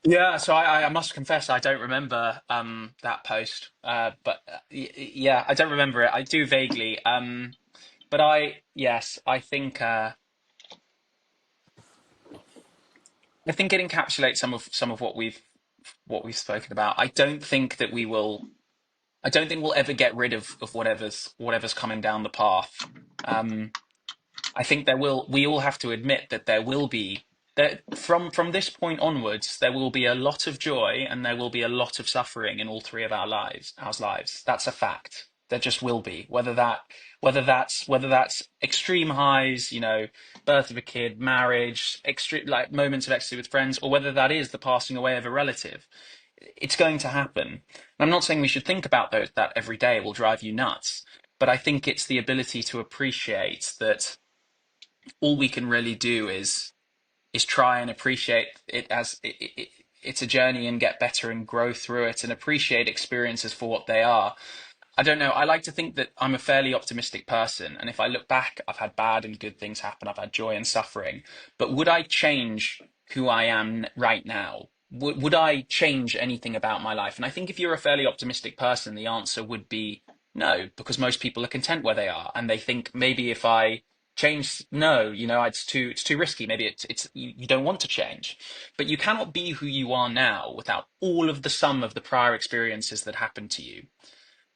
S2: Yeah, so I must confess I don't remember that post, but yeah, I don't remember it. I do vaguely, but yes, I think it encapsulates some of what we've spoken about. I don't think we'll ever get rid of whatever's coming down the path. Um, I think we all have to admit that there will be that from this point onwards, there will be a lot of joy and there will be a lot of suffering in all three of our lives. That's a fact. There just will be. Whether that's extreme highs, birth of a kid, marriage, extreme like moments of ecstasy with friends, or whether that is the passing away of a relative. It's going to happen. And I'm not saying we should think about that every day. It will drive you nuts. But I think it's the ability to appreciate that all we can really do is try and appreciate it as it's a journey and get better and grow through it and appreciate experiences for what they are. I don't know. I like to think that I'm a fairly optimistic person, and if I look back, I've had bad and good things happen. I've had joy and suffering. But would I change who I am right now? Would I change anything about my life? And I think if you're a fairly optimistic person, the answer would be no, because most people are content where they are, and they think maybe if I change, no, it's too risky. Maybe you don't want to change, but you cannot be who you are now without all of the sum of the prior experiences that happened to you.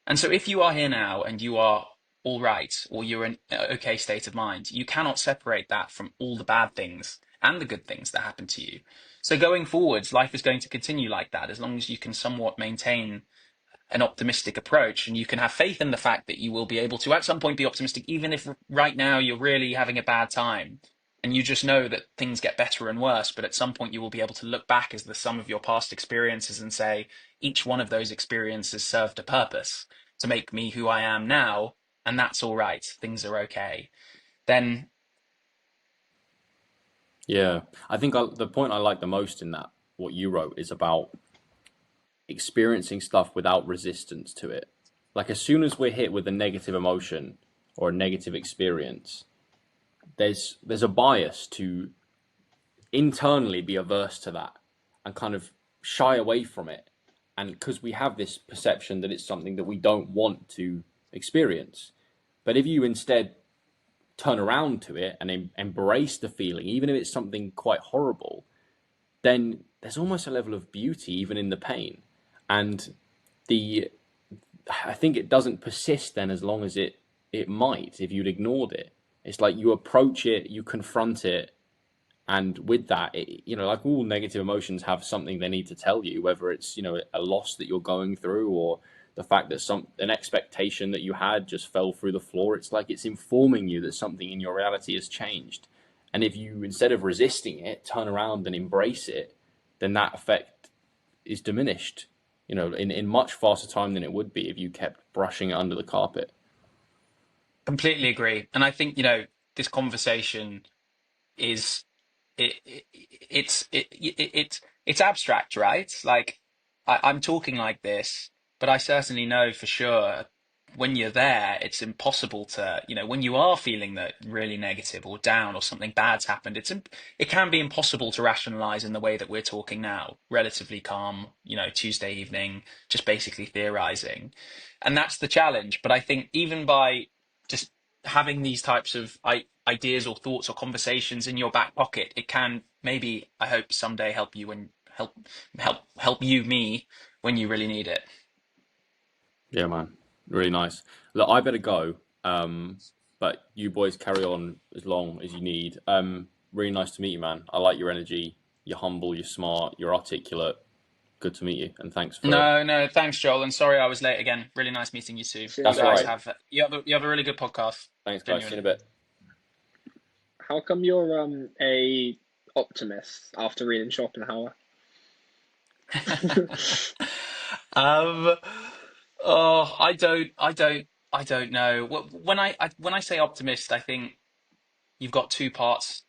S2: And so if you are here now and you are all right, or you're in an okay state of mind, you cannot separate that from all the bad things and the good things that happen to you. So going forwards, life is going to continue like that as long as you can somewhat maintain an optimistic approach, and you can have faith in the fact that you will be able to at some point be optimistic, even if right now you're really having a bad time and you just know that things get better and worse, but at some point you will be able to look back as the sum of your past experiences and say each one of those experiences served a purpose to make me who I am now, and that's all right, things are okay. Then
S3: Yeah, I think the point I like the most in that what you wrote is about experiencing stuff without resistance to it. Like as soon as we're hit with a negative emotion or a negative experience, there's a bias to internally be averse to that and kind of shy away from it. And because we have this perception that it's something that we don't want to experience. But if you instead turn around to it and embrace the feeling, even if it's something quite horrible, then there's almost a level of beauty even in the pain. And the I think it doesn't persist then as long as it might if you'd ignored it. It's like you approach it, you confront it, and with that, like all negative emotions have something they need to tell you, whether it's a loss that you're going through or the fact that an expectation that you had just fell through the floor. It's like it's informing you that something in your reality has changed. And if you, instead of resisting it, turn around and embrace it, then that effect is diminished, in much faster time than it would be if you kept brushing it under the carpet.
S2: completely agree. And I think, this conversation is it's abstract, right? Like I'm talking like this, but I certainly know for sure when you're there, it's impossible to, when you are feeling that really negative or down or something bad's happened, it can be impossible to rationalize in the way that we're talking now, relatively calm, Tuesday evening, just basically theorizing. And that's the challenge. But I think even by just having these types of ideas or thoughts or conversations in your back pocket, it can maybe, I hope, someday help you and help you me when you really need it.
S3: Yeah, man. Really nice. Look, I better go. But you boys carry on as long as you need. Really nice to meet you, man. I like your energy. You're humble, you're smart, you're articulate. Good to meet you. And thanks for
S2: No, no, thanks, Joel, and sorry I was late again. Really nice meeting you too.
S1: See you
S2: You
S3: That's all
S2: guys
S1: later.
S3: right.
S2: have you have a really good podcast,
S3: Thanks, guys. See you in
S2: genuinely.
S3: a bit.
S1: How come you're a optimist after reading Schopenhauer?
S2: um, oh, I don't know. When I say optimist, I think you've got two parts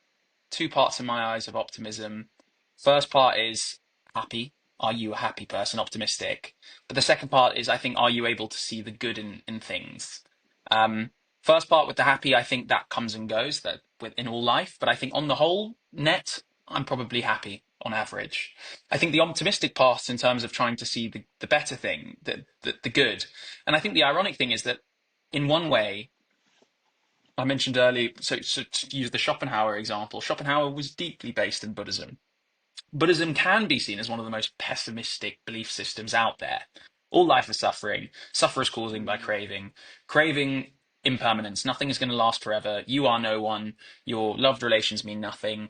S2: in my eyes of optimism. First part is happy. Are you a happy person, optimistic? But the second part is, I think, are you able to see the good in things? Um, First part with the happy, I think that comes and goes that in all life. But I think on the whole, net, I'm probably happy on average. I think the optimistic part in terms of trying to see the better thing, the good. And I think the ironic thing is that in one way, I mentioned earlier, so to use the Schopenhauer example, Schopenhauer was deeply based in Buddhism. Buddhism can be seen as one of the most pessimistic belief systems out there. All life is suffering. Suffer is causing by craving. Craving impermanence. Nothing is going to last forever. You are no one. Your loved relations mean nothing.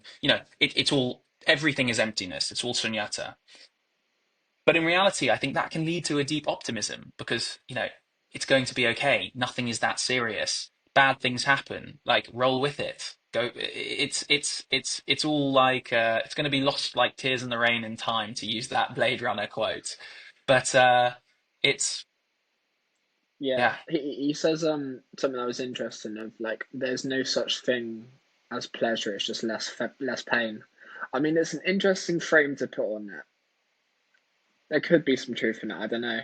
S2: It's all, everything is emptiness. It's all sunyata. But in reality, I think that can lead to a deep optimism because, it's going to be okay. Nothing is that serious. Bad things happen. Like roll with it. Go. It's all like it's going to be lost like tears in the rain in time, to use that Blade Runner quote. But it's
S1: Yeah,
S2: yeah.
S1: he says something that was interesting of like there's no such thing as pleasure. It's just less pain. I mean, it's an interesting frame to put on that. There could be some truth in it. I don't know.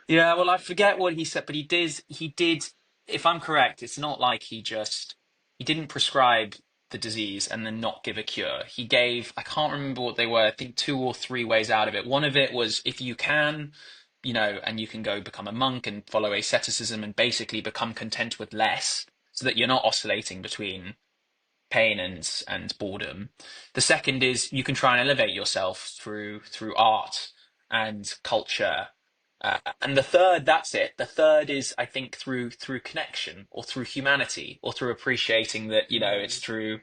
S2: Yeah, well, I forget what he said, but he did, if I'm correct, it's not like he didn't prescribe the disease and then not give a cure. He gave, I can't remember what they were, I think two or three ways out of it. One of it was if you can, and you can go become a monk and follow asceticism and basically become content with less. so that you're not oscillating between pain and boredom. The second is you can try and elevate yourself through art and culture. And the third, that's it. The third is, I think, through connection or through humanity or through appreciating that, it's
S1: Mm.
S2: through.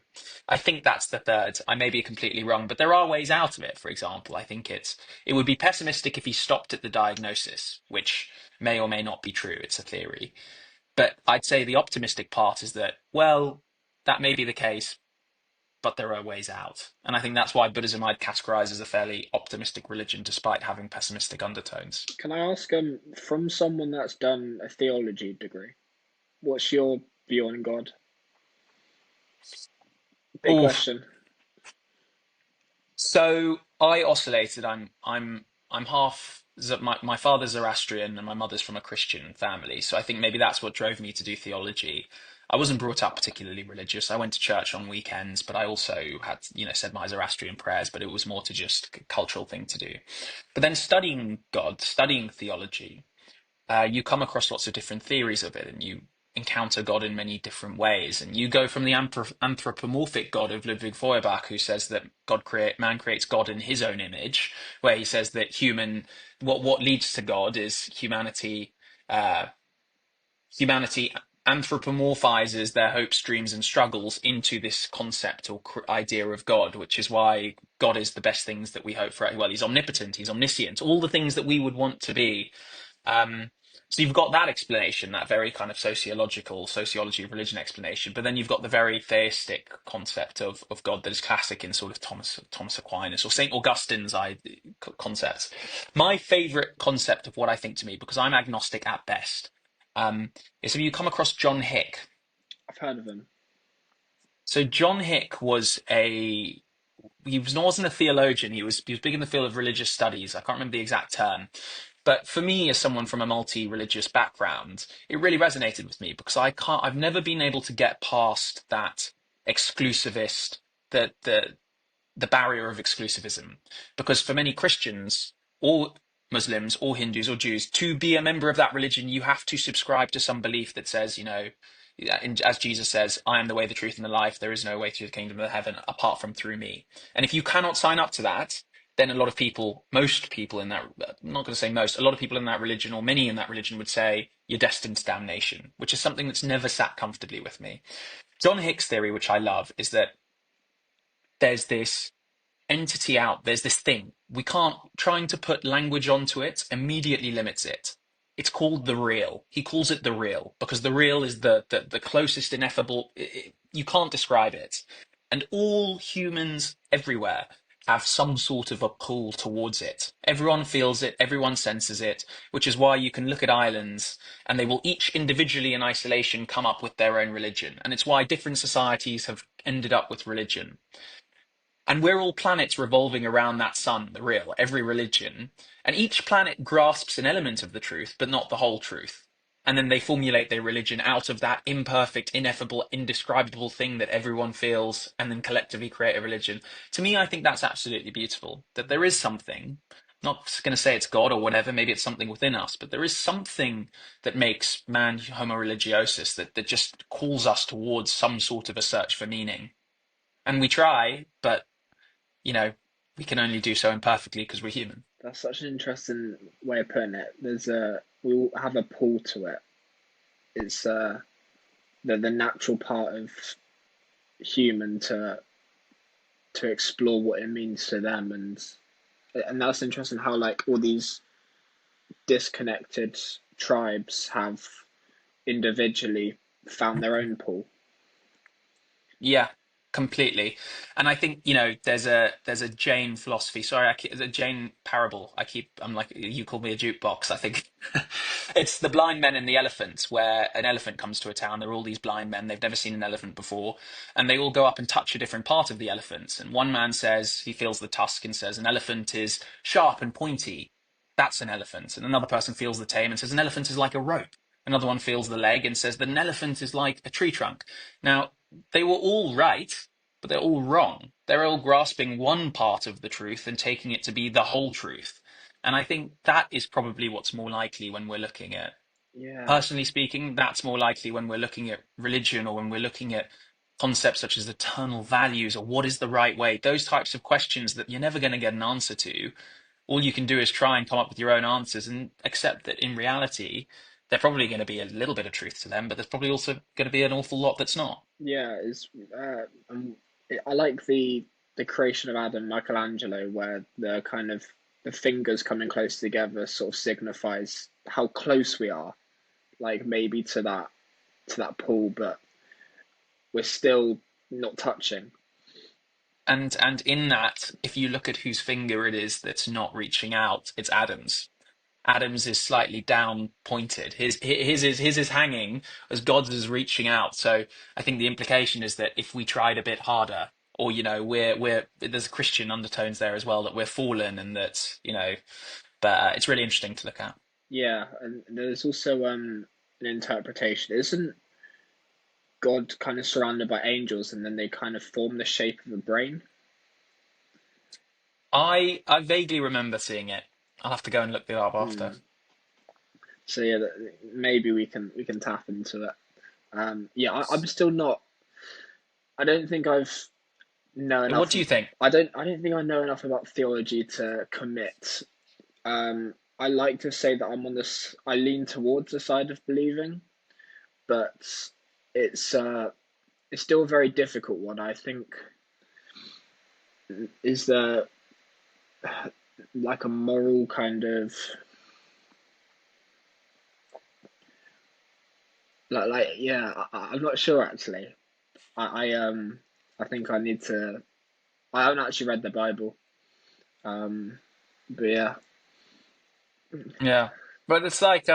S2: I think that's the third. I may be completely wrong, but there are ways out of it. For example, I think it would be pessimistic if he stopped at the diagnosis, which may or may not be true. It's a theory. But I'd say the optimistic part is that, well, that may be the case, but there are ways out. And I think that's why Buddhism I'd categorize as a fairly optimistic religion, despite having pessimistic undertones.
S1: Can I ask, from someone that's done a theology degree, what's your view on God? Big
S2: Oh,
S1: question.
S2: so I oscillated. I'm half. My father's Zoroastrian and my mother's from a Christian family, so I think maybe that's what drove me to do theology. I wasn't brought up particularly religious. I went to church on weekends, but I also had, said my Zoroastrian prayers, but it was more to just a cultural thing to do. But then studying God, studying theology, you come across lots of different theories of it, and you encounter God in many different ways. And you go from the anthropomorphic God of Ludwig Feuerbach, who says that man creates God in his own image, where he says that what leads to God is humanity. Humanity anthropomorphizes their hopes, dreams, and struggles into this concept or idea of God, which is why God is the best things that we hope for. Well, he's omnipotent, he's omniscient, all the things that we would want to be. um, so you've got that explanation, that very kind of sociology of religion explanation, but then you've got the very theistic concept of God that is classic in sort of Thomas Aquinas or Saint Augustine's concepts. My favorite concept of what I think to me, because I'm agnostic at best, is have you come across John Hick?
S1: I've heard of him.
S2: So John Hick wasn't a theologian. He was big in the field of religious studies. I can't remember the exact term. But for me, as someone from a multi-religious background, it really resonated with me because I've never been able to get past that exclusivist, the barrier of exclusivism. Because for many Christians or Muslims or Hindus or Jews, to be a member of that religion, you have to subscribe to some belief that says, as Jesus says, I am the way, the truth, and the life. There is no way to the kingdom of heaven apart from through me. And if you cannot sign up to that, then a lot of people, most people in that, I'm not going to say most, a lot of people in that religion or many in that religion would say you're destined to damnation, which is something that's never sat comfortably with me. John Hick's theory, which I love, is that there's this entity out, there's this thing. We can't, trying to put language onto it immediately limits it. It's called the real. He calls it the real because the real is the closest ineffable. You can't describe it. And all humans everywhere have some sort of a pull towards it. Everyone feels it, everyone senses it, which is why you can look at islands and they will each individually in isolation come up with their own religion. And it's why different societies have ended up with religion. And we're all planets revolving around that sun, the real, every religion. And each planet grasps an element of the truth, but not the whole truth. And then they formulate their religion out of that imperfect, ineffable, indescribable thing that everyone feels, and then collectively create a religion. To me, I think that's absolutely beautiful. That there is something, not going to say it's God or whatever, maybe it's something within us, but there is something that makes man homo religiosus, that just calls us towards some sort of a search for meaning. And we try, but you know, we can only do so imperfectly because we're human.
S1: That's such an interesting way of putting it. We all have a pull to it. It's the natural part of human to explore what it means to them, and that's interesting how like all these disconnected tribes have individually found their own pull.
S2: Yeah, completely. And I think, there's a Jain philosophy. Sorry, the Jain parable. I'm like, you called me a jukebox. I think it's the blind men and the elephants, where an elephant comes to a town. There are all these blind men. They've never seen an elephant before. And they all go up and touch a different part of the elephant. And one man says, he feels the tusk and says, an elephant is sharp and pointy. That's an elephant. And another person feels the tail and says, an elephant is like a rope. Another one feels the leg and says that an elephant is like a tree trunk. Now, they were all right, but they're all wrong. They're all grasping one part of the truth and taking it to be the whole truth. And I think that is probably what's more likely when we're looking at
S1: Yeah,
S2: Personally speaking, that's more likely when we're looking at religion or when we're looking at concepts such as eternal values or what is the right way. Those types of questions that you're never going to get an answer to. All you can do is try and come up with your own answers and accept that in reality, they're probably going to be a little bit of truth to them, but there's probably also going to be an awful lot that's not.
S1: yeah. I like the creation of Adam, Michelangelo, where the kind of the fingers coming close together sort of signifies how close we are, like maybe to that pool, but we're still not touching.
S2: And in that, if you look at whose finger it is that's not reaching out, it's Adam's. Adam's is slightly down pointed. His is hanging as God's is reaching out. So I think the implication is that if we tried a bit harder, or we're there's Christian undertones there as well, that we're fallen and that but it's really interesting to look at.
S1: Yeah, and there's also an interpretation. Isn't God kind of surrounded by angels, and then they kind of form the shape of a brain?
S2: I vaguely remember seeing it. I'll have to go and look it up after.
S1: Hmm. So yeah, maybe we can tap into it. Yeah, I'm still not. I don't think I've know
S2: What
S1: enough.
S2: do you think?
S1: I don't think I know enough about theology to commit. I like to say that I'm on this. I lean towards the side of believing, but it's uh, it's still a very difficult one. I think is there like a moral kind of yeah. I'm not sure actually. I I think I need to. I haven't actually read the Bible. Um, but yeah.
S2: Yeah, but it's like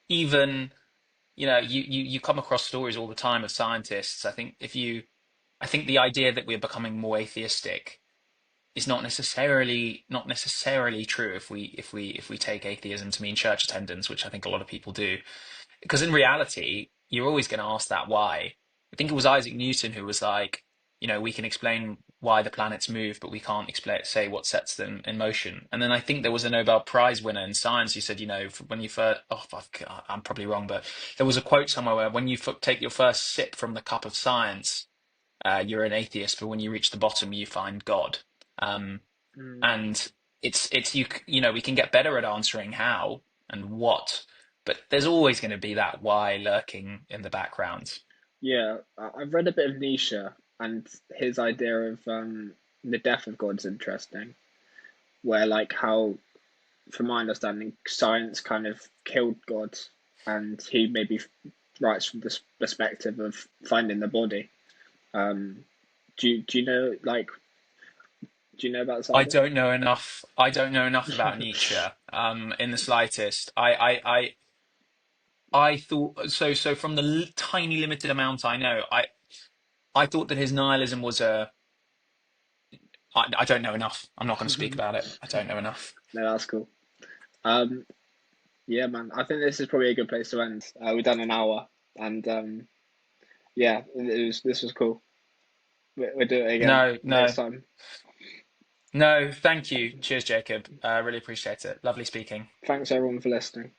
S2: even you come across stories all the time of scientists. I think the idea that we're becoming more atheistic is not necessarily true if we take atheism to mean church attendance, which I think a lot of people do. Because in reality, you're always going to ask that why. I think it was Isaac Newton who was like, we can explain why the planets move, but we can't say what sets them in motion. And then I think there was a Nobel Prize winner in science who said, when you first, oh, I'm probably wrong, but there was a quote somewhere where when you take your first sip from the cup of science, you're an atheist, but when you reach the bottom, you find God. Um,
S1: Mm.
S2: and we can get better at answering how and what, but there's always going to be that why lurking in the background.
S1: Yeah, I've read a bit of Nietzsche, and his idea of the death of God's interesting, where like how, from my understanding, science kind of killed God, and he maybe writes from this perspective of finding the body. Um, do you know do you know about this
S2: I
S1: idea?
S2: don't know enough. I don't know enough about Nietzsche, in the slightest. I thought so. So from the tiny limited amount I know, I thought that his nihilism was a. I don't know enough. I'm not going to speak about it. I don't know enough.
S1: No, that's cool. Um, yeah, man, I think this is probably a good place to end. We've done an hour, and yeah, this was cool. We'll do it again
S2: No,
S1: next
S2: no,
S1: time.
S2: no. Thank you. Cheers, Jacob. Really appreciate it. Lovely speaking.
S1: Thanks everyone for listening.